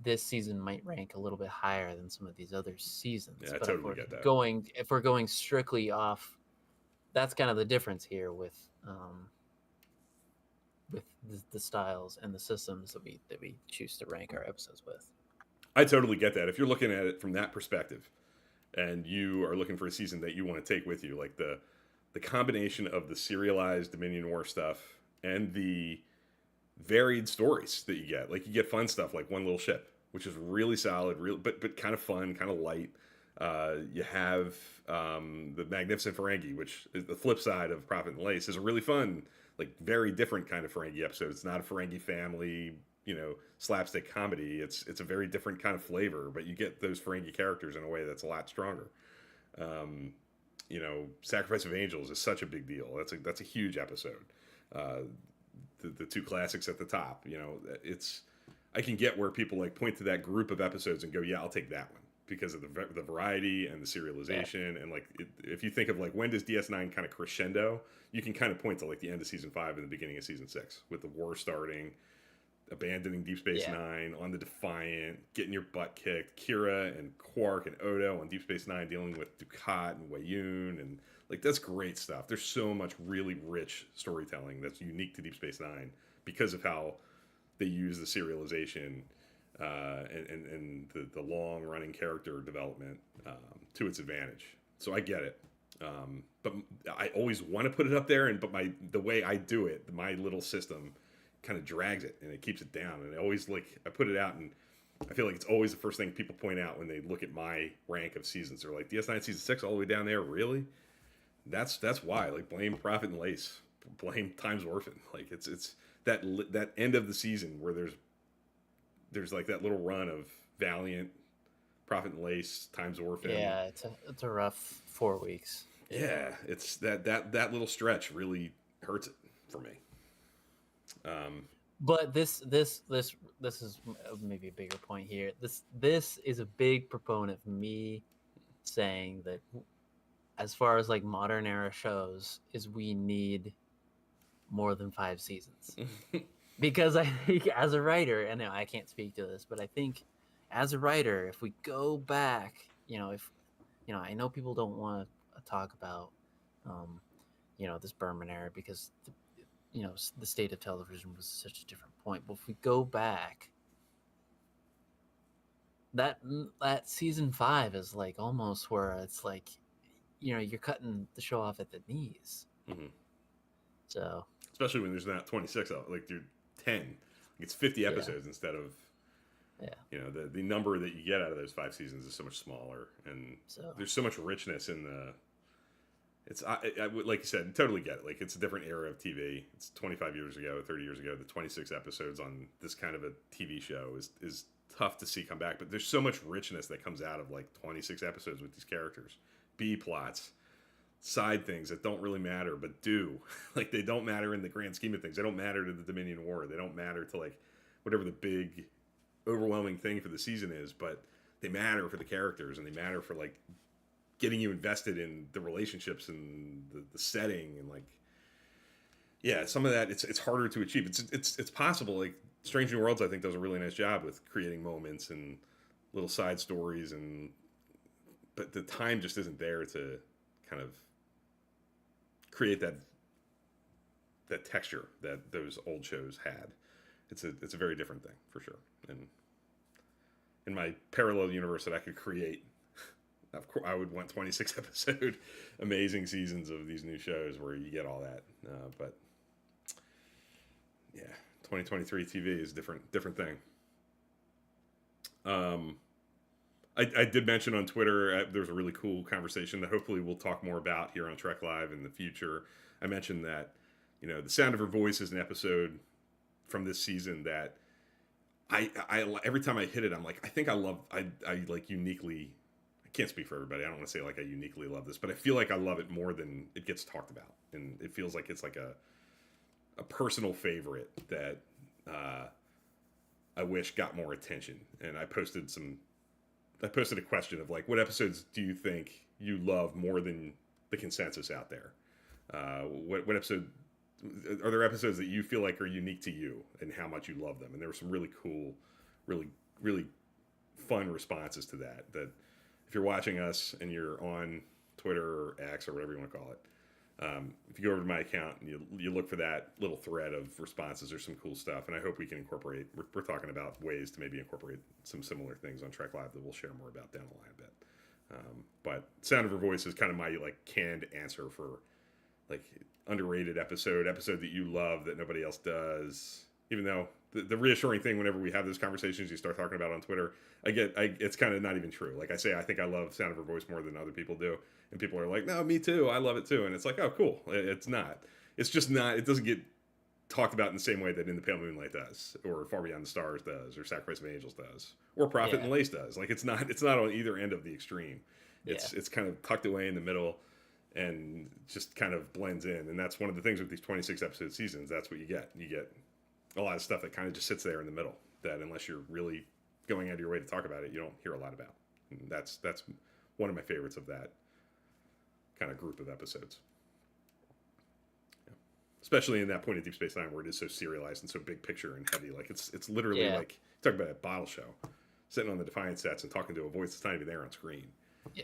this season might rank a little bit higher than some of these other seasons. Yeah, I but totally get that. If we're going strictly off, that's kind of the difference here with with the styles and the systems that we choose to rank our episodes with. I totally get that. If you're looking at it from that perspective, and you are looking for a season that you want to take with you, like the combination of the serialized Dominion War stuff and the varied stories that you get. Like you get fun stuff like One Little Ship, which is really solid, real but kind of fun, kind of light. You have the Magnificent Ferengi, which is the flip side of Prophet and Lace, is a really fun, like very different kind of Ferengi episode. It's not a Ferengi family, slapstick comedy. It's a very different kind of flavor, but you get those Ferengi characters in a way that's a lot stronger. Sacrifice of Angels is such a big deal. That's a huge episode. The two classics at the top. I can get where people like point to that group of episodes and go, yeah, I'll take that one because of the variety and the serialization. Yeah. And like if you think of like when does DS9 kind of crescendo, you can kind of point to like the end of season 5 and the beginning of season 6 with the war starting, abandoning Deep Space Nine on the Defiant, getting your butt kicked, Kira and Quark and Odo on Deep Space Nine dealing with Dukat and Wayun, and like that's great stuff. There's so much really rich storytelling that's unique to Deep Space Nine because of how they use the serialization and the long running character development to its advantage. So I get it. But I always want to put it up there, but the way I do it, my little system kind of drags it and it keeps it down. And I put it out, and I feel like it's always the first thing people point out when they look at my rank of seasons. They're like, DS9 season 6 all the way down there, really? That's why. Like, blame Prophet and Lace, blame Time's Orphan. Like it's that end of the season where there's like that little run of Valiant, Prophet and Lace, Time's Orphan. Yeah, it's a rough 4 weeks. Yeah, it's that little stretch really hurts it for me. But this is maybe a bigger point here. This is a big proponent of me saying that as far as like modern era shows, is we need more than 5 seasons. Because I think as a writer, and I can't speak to this, but I think as a writer, if we go back, I know people don't want to talk about, this Berman era because, the state of television was such a different point. But if we go back, that season 5 is like almost where it's like, you're cutting the show off at the knees. Mm-hmm. So especially when there's not 26 of like you're 10, it's 50 episodes instead of the number that you get out of those 5 seasons is so much smaller, and there's so much richness in the. It's I would, like you said, totally get it. Like it's a different era of TV. It's 25 years ago, 30 years ago. The 26 episodes on this kind of a TV show is tough to see come back. But there's so much richness that comes out of like 26 episodes with these characters, B plots, side things that don't really matter, but do. Like they don't matter in the grand scheme of things. They don't matter to the Dominion War. They don't matter to like whatever the big, overwhelming thing for the season is. But they matter for the characters, and they matter for like getting you invested in the relationships and the setting, and like some of that it's harder to achieve. It's possible. Like Strange New Worlds I think does a really nice job with creating moments and little side stories, but the time just isn't there to kind of create that texture that those old shows had. It's a very different thing for sure. And in my parallel universe that I could create, of course, I would want 26 episode amazing seasons of these new shows where you get all that. But yeah, 2023 TV is a different thing. I did mention on Twitter, there's a really cool conversation that hopefully we'll talk more about here on Trek Live in the future. I mentioned that, the sound of her voice is an episode from this season that I every time I hit it, I'm like, I think I like uniquely. Can't speak for everybody. I don't want to say like I uniquely love this, but I feel like I love it more than it gets talked about, and it feels like it's like a personal favorite that I wish got more attention. And I posted a question of like, what episodes do you think you love more than the consensus out there? What episode are there episodes that you feel like are unique to you and how much you love them? And there were some really cool, really really fun responses to that. If you're watching us and you're on Twitter or X or whatever you want to call it, If you go over to my account and you look for that little thread of responses, there's some cool stuff, and I hope we can incorporate. We're talking about ways to maybe incorporate some similar things on Trek Live that we'll share more about down the line a bit. But Sound of Her Voice is kind of my like canned answer for like underrated episode that you love that nobody else does. Even though the reassuring thing whenever we have those conversations, you start talking about on Twitter, it's kind of not even true. Like I say, I think I love Sound of Her Voice more than other people do, and people are like, "No, me too. I love it too." And it's like, "Oh, cool." It's not. It's just not. It doesn't get talked about in the same way that In the Pale Moonlight does, or Far Beyond the Stars does, or Sacrifice of Angels does, or Prophet and Lace does. Like it's not on either end of the extreme. It's kind of tucked away in the middle and just kind of blends in. And that's one of the things with these 26 episode seasons. That's what you get. You get a lot of stuff that kind of just sits there in the middle that unless you're really going out of your way to talk about it, you don't hear a lot about. And that's one of my favorites of that kind of group of episodes. Yeah. Especially in that point of Deep Space Nine where it is so serialized and so big picture and heavy. Like it's literally like talk about a bottle show, sitting on the Defiant sets and talking to a voice that's not even there on screen.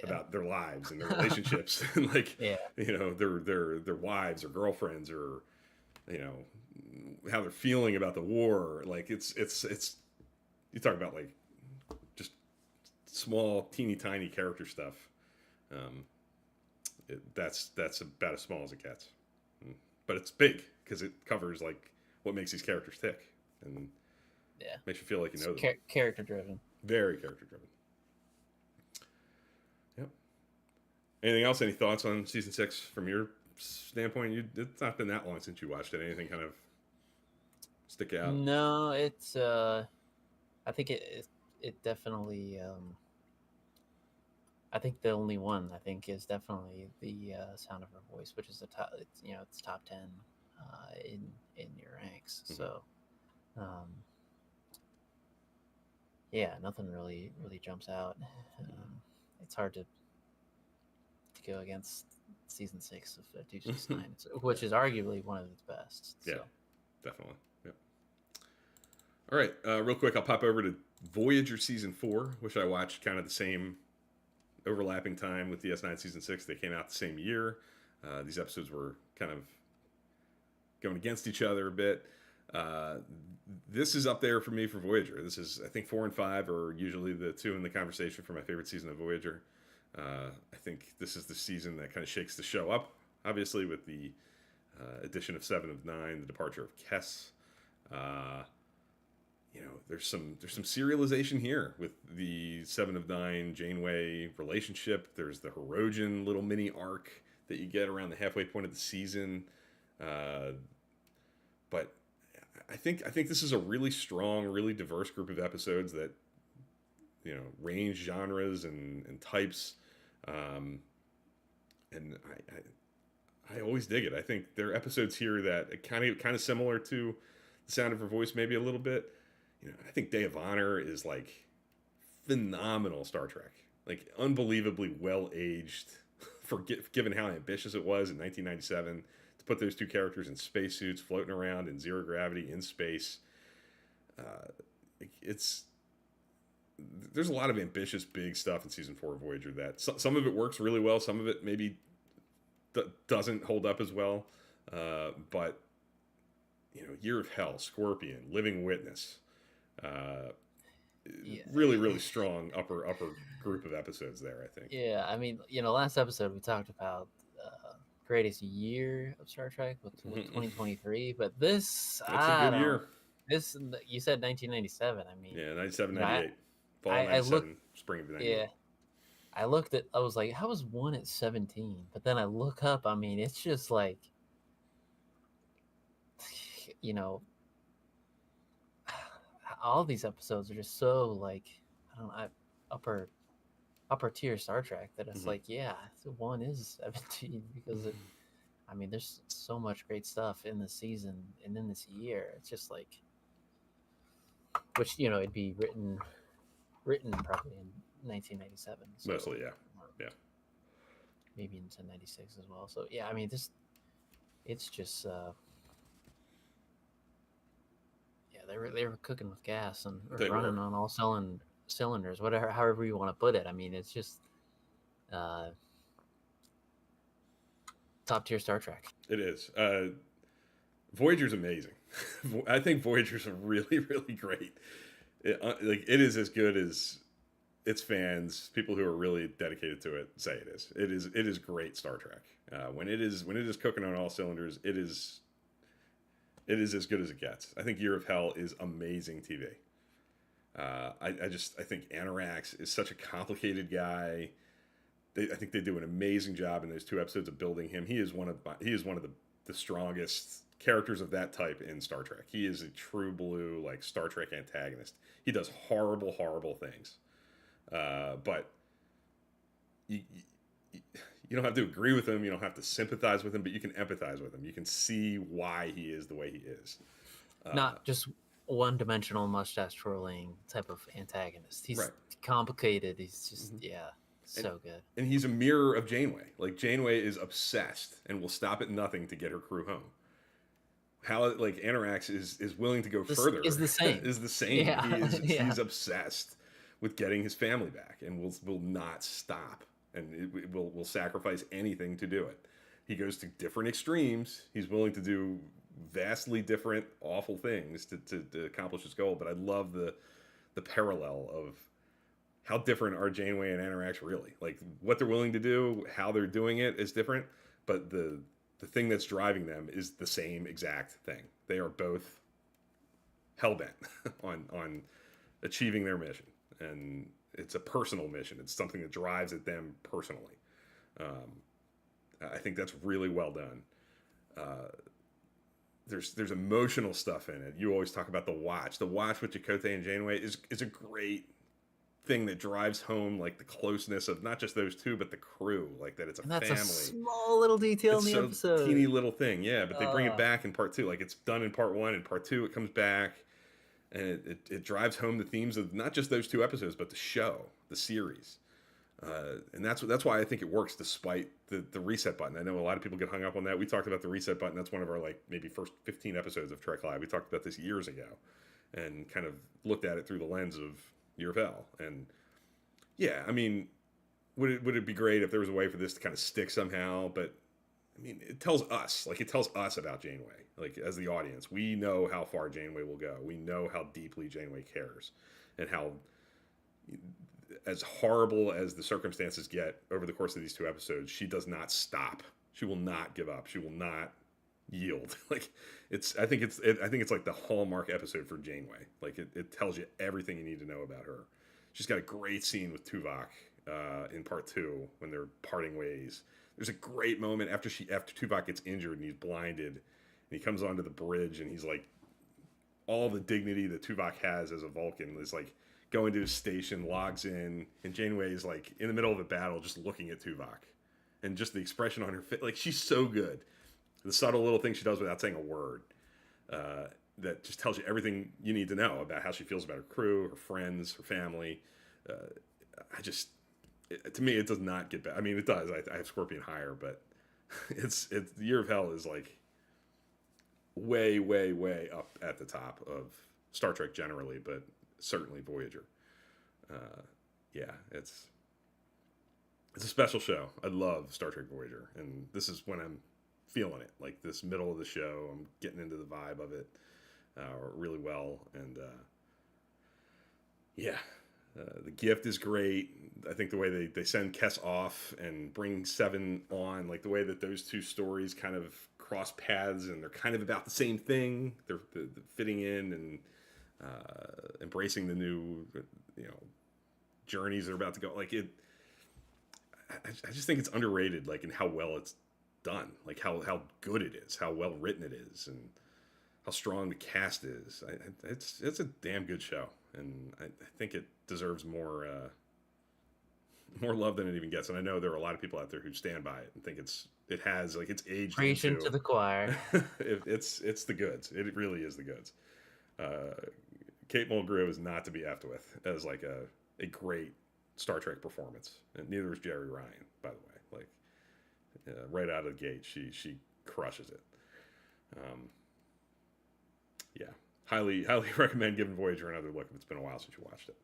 About their lives and their relationships and like their wives or girlfriends or how they're feeling about the war. Like it's you talk about like just small teeny tiny character stuff. That's about as small as it gets, but it's big because it covers like what makes these characters tick and makes you feel like you know them. Character driven, very character driven. Anything else? Any thoughts on season 6 from your standpoint? It's not been that long since you watched it. Anything kind of stick out? No, it's. I think it definitely. I think the only one I think is definitely the Sound of Her Voice, which is the top. It's top 10 in your ranks. Mm-hmm. So, nothing really jumps out. It's hard to go against season 6 of Deep Space Nine, which is arguably one of its best. So. Yeah, definitely. Yeah. All right, real quick, I'll pop over to Voyager season 4, which I watched kind of the same overlapping time with DS9 season 6. They came out the same year. These episodes were kind of going against each other a bit. This is up there for me for Voyager. This is, I think, 4 and 5 are usually the two in the conversation for my favorite season of Voyager. I think this is the season that kind of shakes the show up, obviously, with the addition of 7 of 9, the departure of Kess. There's some serialization here with the 7 of 9 Janeway relationship. There's the Hirogen little mini arc that you get around the halfway point of the season. But I think this is a really strong, really diverse group of episodes that range genres and types. And I always dig it. I think there are episodes here that kind of similar to The Sound of Her Voice, maybe a little bit. I think Day of Honor is like phenomenal Star Trek, like unbelievably well aged, given how ambitious it was in 1997 to put those two characters in spacesuits floating around in zero gravity in space. There's a lot of ambitious, big stuff in season 4 of Voyager that some of it works really well. Some of it maybe doesn't hold up as well. But Year of Hell, Scorpion, Living Witness, really, really strong upper group of episodes there, I think. Yeah, I mean, last episode we talked about greatest year of Star Trek with 2023, but this, that's a good year. This, you said 1997. I mean, 97, 98. Fall 97, spring of 98. Yeah, I was like, how was 1 at 17? But then I look up, I mean, it's just like, all these episodes are just so like, upper tier Star Trek that it's like, 1 is 17 because there's so much great stuff in this season and in this year. It's just like, which, it'd be written probably in 1997. So, mostly, yeah. Maybe into 96 as well. So, it's just, they were cooking with gas and running on all cylinders, however you want to put it. I mean, it's just top tier Star Trek. It is. Voyager's amazing. I think Voyager's really, really great. It is as good as its fans, people who are really dedicated to it, say it is. It is great Star Trek. When it is cooking on all cylinders, it is as good as it gets. I think Year of Hell is amazing TV. I think Anorax is such a complicated guy. I think they do an amazing job in those 2 episodes of building him. He is one of the strongest characters of that type in Star Trek. He is a true blue like Star Trek antagonist. He does horrible, horrible things, but you don't have to agree with him. You don't have to sympathize with him, but you can empathize with him. You can see why he is the way he is. Not just one-dimensional mustache twirling type of antagonist. He's right. Complicated. He's just so good. And he's a mirror of Janeway. Like Janeway is obsessed and will stop at nothing to get her crew home. How like Anorax is willing to go further is the same. is the same. Yeah. He's obsessed with getting his family back and will not stop and will sacrifice anything to do it. He goes to different extremes. He's willing to do vastly different awful things to accomplish his goal. But I love the parallel of how different are Janeway and Anorax really. Like what they're willing to do, how they're doing it is different, but the thing that's driving them is the same exact thing. They are both hellbent on achieving their mission, and it's a personal mission. It's something that drives at them personally. I think that's really well done. There's emotional stuff in it. You always talk about the watch. The watch with Chakotay and Janeway is a great thing that drives home like the closeness of not just those two, but the crew. Like that it's a family. That's a small little detail in the episode. Teeny little thing, yeah. But they bring it back in part 2. Like it's done in part 1, and part 2 it comes back, and it drives home the themes of not just those 2 episodes, but the show, the series. And that's why I think it works despite the reset button. I know a lot of people get hung up on that. We talked about the reset button. That's one of our like maybe first 15 episodes of Trek Live. We talked about this years ago, and kind of looked at it through the lens of Year of Hell. And yeah, I mean, would it be great if there was a way for this to kind of stick somehow? But I mean, it tells us about Janeway. Like as the audience, we know how far Janeway will go. We know how deeply Janeway cares, and how, as horrible as the circumstances get over the course of these 2 episodes, she does not stop. She will not give up. She will not yield. Like I think it's like the hallmark episode for Janeway. Like it tells you everything you need to know about her. She's got a great scene with Tuvok in part 2 when they're parting ways. There's a great moment after Tuvok gets injured and he's blinded, and he comes onto the bridge, and he's like, all the dignity that Tuvok has as a Vulcan is like going to his station, logs in, and Janeway is like in the middle of a battle just looking at Tuvok, and just the expression on her face, like she's so good. The subtle little thing she does without saying a word, that just tells you everything you need to know about how she feels about her crew, her friends, her family. To me, it does not get bad. I mean, it does. I have Scorpion higher, but it's the Year of Hell is like way, way, way up at the top of Star Trek generally, but certainly Voyager. Yeah, it's a special show. I love Star Trek Voyager, and this is when I'm feeling it. Like this middle of the show, I'm getting into the vibe of it really well, and the gift is great. I think the way they send Kes off and bring Seven on, like the way that those 2 stories kind of cross paths, and they're kind of about the same thing. They're fitting in and embracing the new, journeys they're about to go. Like it, I just think it's underrated, like in how well it's done, like how good it is, how well written it is, and how strong the cast is. It's a damn good show, and I think it deserves more love than it even gets. And I know there are a lot of people out there who stand by it and think it's aged Preaching into to the choir. it's the goods. It really is the goods. Kate Mulgrew is not to be effed with as like a great Star Trek performance, and neither is Jerry Ryan, by the way. Like right out of the gate, she crushes it. Yeah, highly recommend giving Voyager another look if it's been a while since you watched it.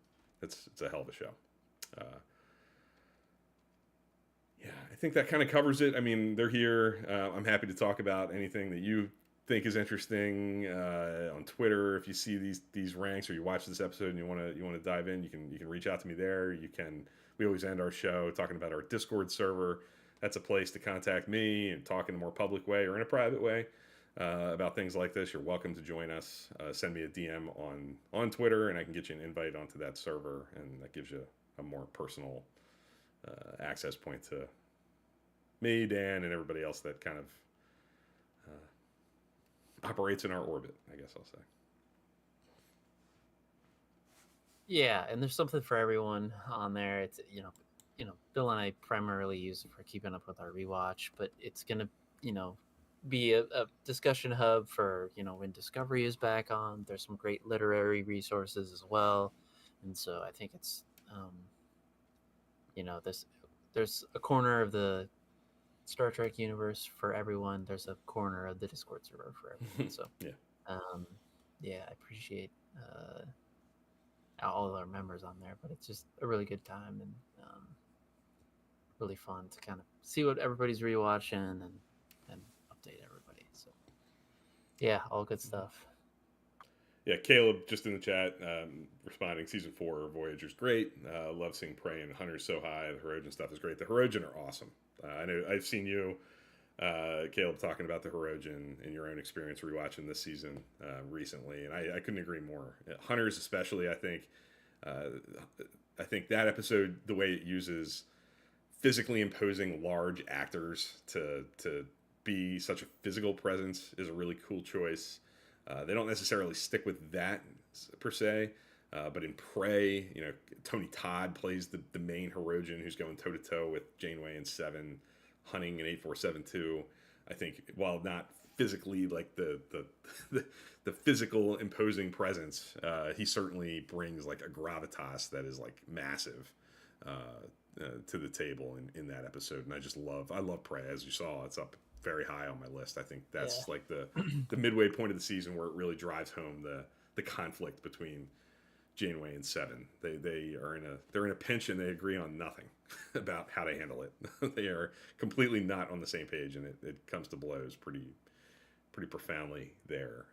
It's a hell of a show. Yeah, I think that kind of covers it. I mean, they're here. I'm happy to talk about anything that you think is interesting on Twitter. If you see these ranks or you watch this episode and you want to dive in, you can reach out to me there. You can. We always end our show talking about our Discord server. That's a place to contact me and talk in a more public way or in a private way about things like this. You're welcome to join us. Send me a DM on Twitter, and I can get you an invite onto that server, and that gives you a more personal access point to me, Dan, and everybody else that kind of operates in our orbit, I guess I'll say. Yeah, and there's something for everyone on there. It's Bill and I primarily use it for keeping up with our rewatch, but it's gonna be a discussion hub for when Discovery is back on. There's some great literary resources as well, and so I think it's there's a corner of the Star Trek universe for everyone. There's a corner of the Discord server for everyone. So Yeah. yeah, I appreciate all our members on there, but it's just a really good time and really fun to kind of see what everybody's rewatching and update everybody. So yeah, all good stuff. Yeah, Caleb just in the chat responding. Season 4 Voyager's great. Love seeing Prey and Hunters so high. The Hirogen stuff is great. The Hirogen are awesome. I know I've seen you, Caleb, talking about the Hirogen in your own experience rewatching this season recently, and I couldn't agree more. Hunters, especially, I think that episode, the way it uses physically imposing large actors to be such a physical presence, is a really cool choice. They don't necessarily stick with that per se, but in Prey, Tony Todd plays the main Hirogen who's going toe to toe with Janeway and Seven, hunting in 8472. I think while not physically like the physical imposing presence, he certainly brings like a gravitas that is like massive to the table in that episode. And I love Prey. As you saw, it's up very high on my list. I think that's like the midway point of the season where it really drives home the conflict between Janeway and Seven. They're in a pinch and they agree on nothing about how to handle it. They are completely not on the same page, and it comes to blows pretty profoundly there.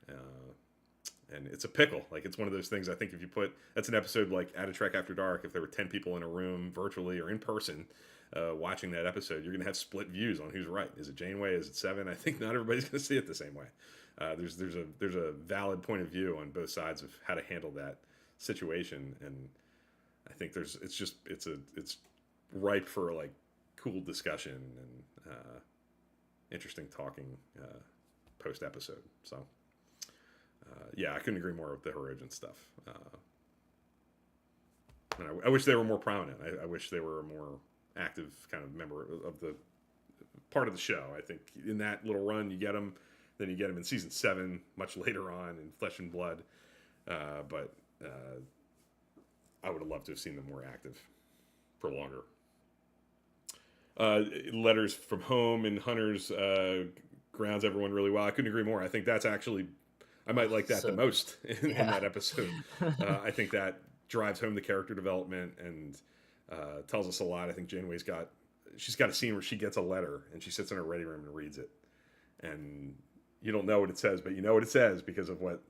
And it's a pickle. Like, it's one of those things. I think if you that's an episode like At a Trek After Dark. If there were 10 people in a room, virtually or in person, watching that episode, you're going to have split views on who's right. Is it Janeway? Is it Seven? I think not everybody's going to see it the same way. There's a valid point of view on both sides of how to handle that situation, and I think it's ripe for like cool discussion and interesting talking post episode. So yeah, I couldn't agree more with the Hirogen stuff. And I wish they were more prominent. I wish they were a more active kind of member of the part of the show. I think in that little run you get them, then you get them in season 7 much later on in Flesh and Blood. But I would have loved to have seen them more active for longer. Letters from Home and Hunters grounds everyone really well. I couldn't agree more. I think that's actually, I might like that the most in that episode. I think that drives home the character development and tells us a lot. I think Janeway's she's got a scene where she gets a letter and she sits in her ready room and reads it. And you don't know what it says, but you know what it says because of what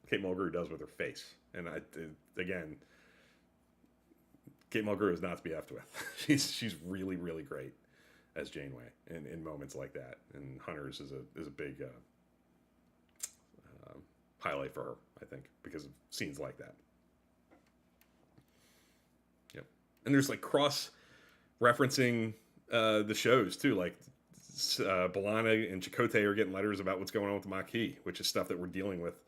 Kate Mulgrew does with her face. And again, Kate Mulgrew is not to be effed with. She's really, really great as Janeway in moments like that. And Hunters is a big highlight for her, I think, because of scenes like that. Yep. And there's like cross referencing the shows too, like B'Elanna and Chakotay are getting letters about what's going on with the Maquis, which is stuff that we're dealing with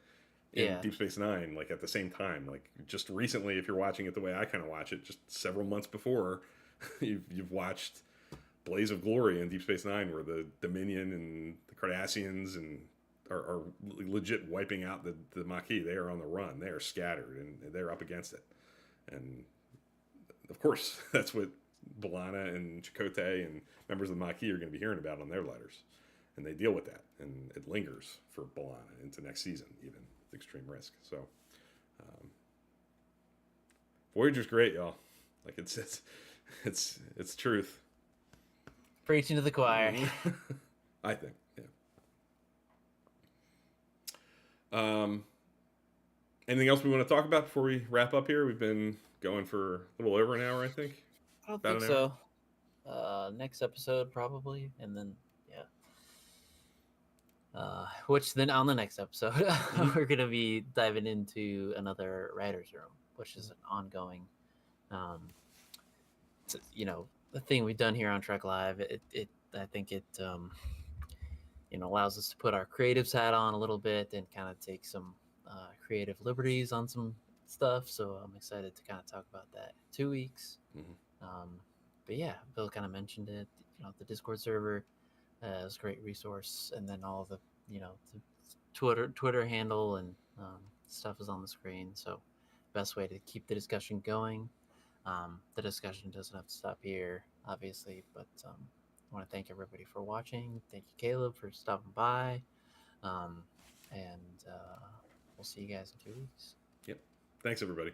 in Deep Space Nine, like at the same time. Like just recently, if you're watching it the way I kind of watch it, just several months before, you've watched Blaze of Glory in Deep Space Nine, where the Dominion and the Cardassians are legit wiping out the Maquis. They are on the run. They are scattered, and they're up against it. And of course, that's what B'Elanna and Chakotay and members of the Maquis are going to be hearing about on their letters. And they deal with that. And it lingers for B'Elanna into next season, even with extreme risk. So, Voyager's great, y'all. Like, it's truth. Preaching to the choir. I think, yeah. Anything else we want to talk about before we wrap up here? We've been going for a little over an hour, I think. I don't About think an hour. so. Next episode probably, and then yeah. Which then on the next episode we're gonna be diving into another writers' room, which is an ongoing, the thing we've done here on Trek Live. I think it allows us to put our creatives hat on a little bit and kind of take some creative liberties on some stuff. So I'm excited to kind of talk about that in 2 weeks. But yeah, Bill kind of mentioned it. The Discord server is a great resource, and then all the the Twitter handle and stuff is on the screen. So best way to keep the discussion going. The discussion doesn't have to stop here, obviously, but I want to thank everybody for watching. Thank you, Caleb, for stopping by. And we'll see you guys in 2 weeks. Yep. Thanks, everybody.